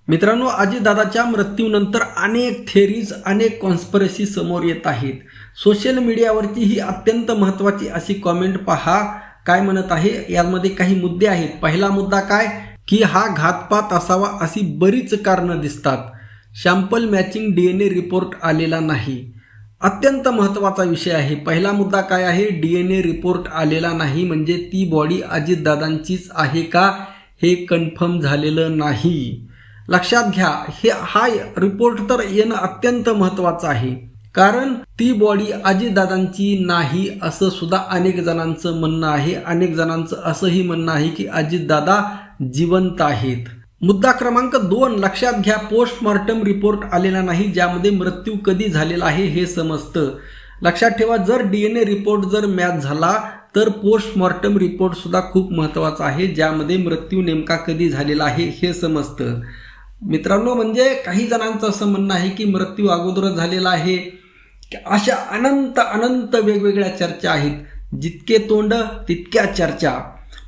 मित्रांनो, अजितदादाच्या मृत्यूनंतर अनेक थेरीज, अनेक कॉन्स्पिरसी समोर येत आहेत. सोशल मीडियावरती ही अत्यंत महत्त्वाची अशी कॉमेंट पहा काय म्हणत आहे. यामध्ये काही मुद्दे आहेत. पहिला मुद्दा काय की हा घातपात असावा अशी बरीच कारणं दिसतात. सॅम्पल मॅचिंग DNA रिपोर्ट आलेला नाही. अत्यंत महत्त्वाचा विषय आहे. पहिला मुद्दा काय आहे, DNA रिपोर्ट आलेला नाही म्हणजे ती बॉडी अजितदादांचीच आहे का हे कन्फर्म झालेलं नाही. लक्षात घ्या, हा रिपोर्ट तर येणं अत्यंत महत्त्वाचं आहे, कारण ती बॉडी अजितदादांची नाही असं सुद्धा अनेक जणांचं म्हणणं आहे. अनेक जणांचं असंही म्हणणं आहे की अजितदादा जिवंत आहेत. मुद्दा क्रमांक 2 लक्षात घ्या, पोस्टमॉर्टम रिपोर्ट आलेला नाही ज्यामध्ये मृत्यू कधी झालेला आहे हे समजतं. लक्षात ठेवा, जर DNA रिपोर्ट जर मॅच झाला तर पोस्टमॉर्टम रिपोर्ट सुद्धा खूप महत्त्वाचा आहे ज्यामध्ये मृत्यू नेमका कधी झालेला आहे हे समजतं. मित्रांनो, म्हणजे काही जणांचं असं म्हणणं आहे की मृत्यू अगोदरच झालेला आहे. अशा अनंत वेगवेगळ्या चर्चा आहेत. जितके तोंड तितक्या चर्चा,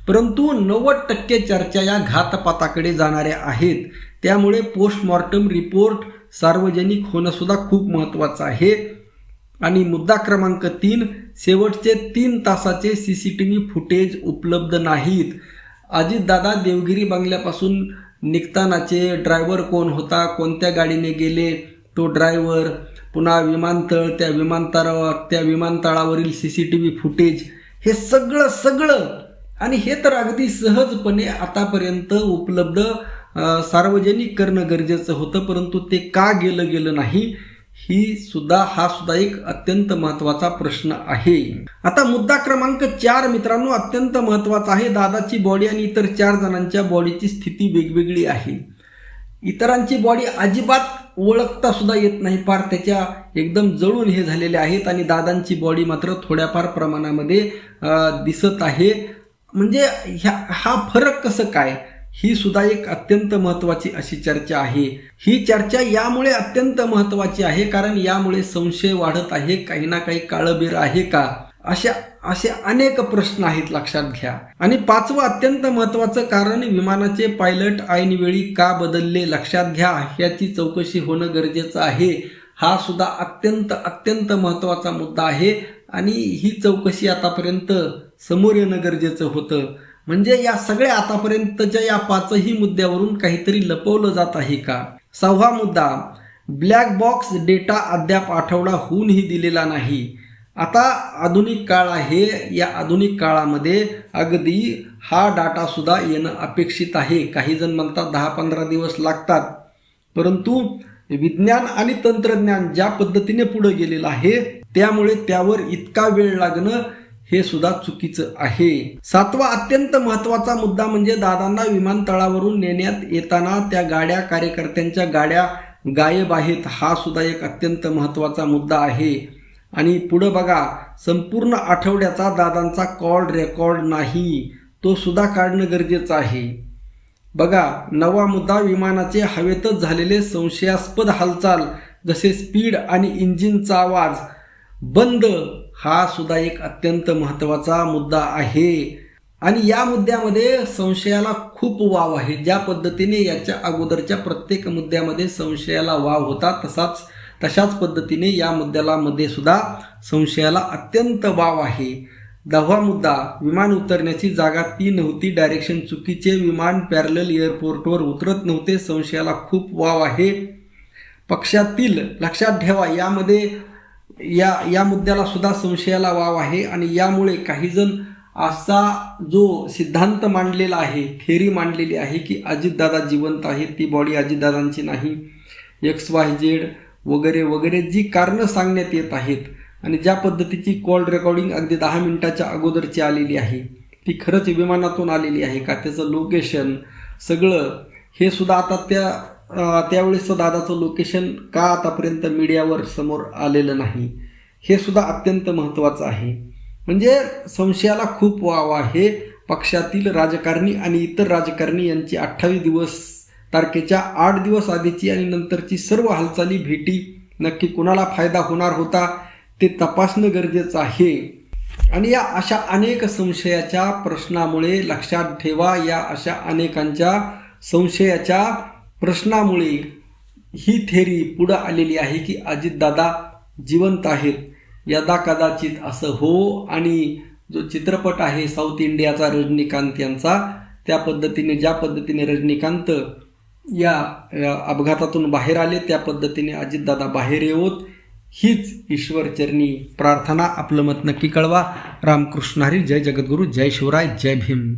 परंतु 90% चर्चा या घातपाताकडे जाणाऱ्या आहेत. त्यामुळे पोस्टमॉर्टम रिपोर्ट सार्वजनिक होणं सुद्धा खूप महत्त्वाचं आहे. आणि मुद्दा क्रमांक 3, शेवटचे 3 तासाचे CCTV फुटेज उपलब्ध नाहीत. अजितदादा देवगिरी बंगल्यापासून निघतानाचे ड्रायव्हर कोण होता, कोणत्या गाडीने गेले तो ड्रायव्हर, पुन्हा विमानतळ, त्या विमानतळावरील CCTV फुटेज, हे सगळं आणि हे तर अगदी सहजपणे आतापर्यंत उपलब्ध सार्वजनिक करणं गरजेचं होतं, परंतु ते का गेलं नाही हा सुद्धा एक अत्यंत महत्त्वाचा प्रश्न आहे. आता मुद्दा क्रमांक 4 मित्रांनो अत्यंत महत्त्वाचा आहे. दादाची बॉडी आणि इतर 4 जणांच्या बॉडीची स्थिती वेगवेगळी आहे. इतरांची बॉडी अजिबात ओळखता सुद्धा येत नाही, फार त्याच्या एकदम जळून हे झालेले आहेत आणि दादांची बॉडी मात्र थोड्याफार प्रमाणामध्ये दिसत आहे. म्हणजे हा फरक कसं काय, ही सुद्धा एक अत्यंत महत्त्वाची अशी चर्चा आहे. ही चर्चा यामुळे अत्यंत महत्त्वाची आहे कारण यामुळे संशय वाढत आहे, काही ना काही काळबेर आहे का, असे अनेक प्रश्न आहेत. लक्षात घ्या. आणि 5वं अत्यंत महत्त्वाचं कारण, विमानाचे पायलट ऐनवेळी का बदलले, लक्षात घ्या, याची चौकशी होणं गरजेचं आहे. हा सुद्धा अत्यंत महत्त्वाचा मुद्दा आहे आणि ही चौकशी आतापर्यंत समोर येणं गरजेचं होतं. म्हणजे या सगळ्या आतापर्यंतच्या या 5ही मुद्द्यावरून काहीतरी लपवलं जात आहे का. 6वा मुद्दा, ब्लॅक बॉक्स डेटा अद्याप आठवडा होऊनही दिलेला नाही. आता आधुनिक काळ आहे, या आधुनिक काळामध्ये अगदी हा डाटा सुद्धा येणं अपेक्षित आहे. काही जण म्हणतात 10-15 दिवस लागतात, परंतु विज्ञान आणि तंत्रज्ञान ज्या पद्धतीने पुढे गेलेलं आहे त्यामुळे त्यावर इतका वेळ लागणं हे सुद्धा चुकीचं आहे. 7वा अत्यंत महत्त्वाचा मुद्दा म्हणजे दादांना विमानतळावरून नेण्यात येताना त्या गाड्या, कार्यकर्त्यांच्या गाड्या गायब आहेत. हा सुद्धा एक अत्यंत महत्त्वाचा मुद्दा आहे. आणि पुढं बघा, संपूर्ण आठवड्याचा दादांचा कॉल रेकॉर्ड नाही, तो सुद्धा काढणं गरजेचं आहे. बघा, 9वा मुद्दा, विमानाचे हवेतच झालेले संशयास्पद हालचाल जसे स्पीड आणि इंजिनचा आवाज बंद, हा सुद्धा एक अत्यंत महत्त्वाचा मुद्दा आहे. आणि या मुद्द्यामध्ये संशयाला खूप वाव आहे. ज्या पद्धतीने याच्या अगोदरच्या प्रत्येक मुद्द्यामध्ये संशयाला वाव होता तशाच पद्धतीने या मुद्द्यामध्ये सुद्धा संशयाला अत्यंत वाव आहे. 10वा मुद्दा, विमान उतरण्याची जागा ती नव्हती, डायरेक्शन चुकीचे, विमान पॅरलल एअरपोर्टवर उतरत नव्हते, संशयाला खूप वाव आहे. पक्षातील, लक्षात ठेवा, यामध्ये या मुद्द्याला सुद्धा संशयाला वाव आहे. आणि यामुळे काही जण असा जो सिद्धांत मांडलेला आहे, थेरी मांडलेली आहे की अजितदादा जिवंत आहेत, ती बॉडी अजितदादांची नाही, XYZ वगैरे जी कारणं सांगण्यात येत आहेत आणि ज्या पद्धतीची कॉल रेकॉर्डिंग अगदी 10 मिनिटाच्या अगोदरची आलेली आहे, ती खरंच विमानातून आलेली आहे का, त्याचं लोकेशन सगळं हे सुद्धा आता त्यावेळेस दादाचं लोकेशन का आतापर्यंत मीडियावर समोर आलेलं नाही, हे सुद्धा अत्यंत महत्त्वाचं आहे. म्हणजे संशयाला खूप वाव आहे. पक्षातील राजकारणी आणि इतर राजकारणी यांची 28 तारखेच्या 8 दिवस आधीची आणि नंतरची सर्व हालचाली, भेटी नक्की कुणाला फायदा होणार होता ते तपासणं गरजेचं आहे. आणि या अशा अनेक संशयाच्या प्रश्नामुळे, लक्षात ठेवा, या अशा अनेकांच्या संशयाच्या प्रश्नामुळे ही थेरी पुढं आलेली आहे की अजितदादा जिवंत आहेत. यदा कदाचित असं हो, आणि जो चित्रपट आहे साऊथ इंडियाचा रजनीकांत यांचा, त्या पद्धतीने ज्या पद्धतीने रजनीकांत या अपघातातून बाहेर आले त्या पद्धतीने अजितदादा बाहेर येवोत हीच ईश्वरचरणी प्रार्थना. आपलं मत नक्की कळवा. रामकृष्ण हरी. जय जगद्गुरू. जय शिवराय. जय भीम.